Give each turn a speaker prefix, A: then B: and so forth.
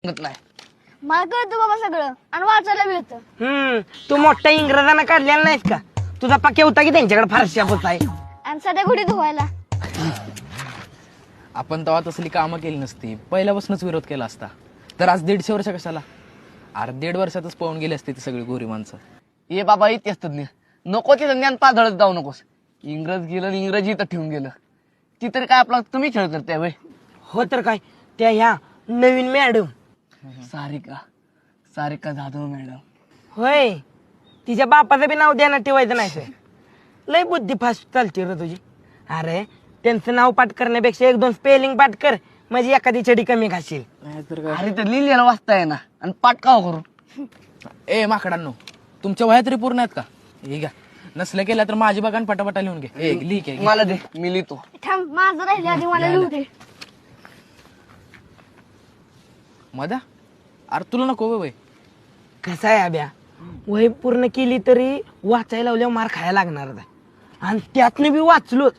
A: नाही.
B: मला कळतं बाबा सगळं आणि वाचायला मिळतं.
C: तू मोठ्या इंग्रजांना काढलेला नाहीस का? तुझा पक्या होता की त्यांच्याकडे फारशा होत आहे.
B: आणि सध्या कुठे धुवायला.
A: आपण तेव्हा तसली कामं केली नसती, पहिल्यापासूनच विरोध केला असता तर आज 150 वर्ष कशाला? अरे 1.5 वर्षातच पळून गेली असती ती सगळी गोरी माणसं.
D: ये बाबा इतिहास तज्ञ नको ते ज्ञान पादळत जाऊ नकोस. इंग्रज गेलं आणि इंग्रजी इथं ठेवून गेलं. ती तरी काय आपला तुम्ही खेळ करताय वय.
C: हो तर काय, त्या ह्या नवीन मॅडम
D: सारिका जाधव मॅडम.
C: होय, तिच्या बापाचं बी नाव द्यानं ठेवायचं नाही सर. लय बुद्धी फास्ट चालते रे तुझी. अरे त्यांचं नाव पाठ करण्यापेक्षा 1-2 स्पेलिंग पाठ कर, म्हणजे एखादी छडी कमी घाशील.
D: अरे ते लिहिलेलं वाचता येईना आणि पाठ का करू.
A: ए माकडांनो, तुमच्या वह्या तरी पूर्ण आहेत का? हे घ्या, नसल्या केल्या तर माझी बघा पटापटा लिहून घे. लिही घे.
D: मला दे, मी लिहितो.
B: थांब, माझं राहिले आधी मला लिहू दे.
A: मधा, अरे तुला नको वय.
C: कसं आहे अभ्या, वही पूर्ण केली तरी वाचायला लावल्यावर मार खायला लागणार आहे. आणि त्यातनं बी वाचलोच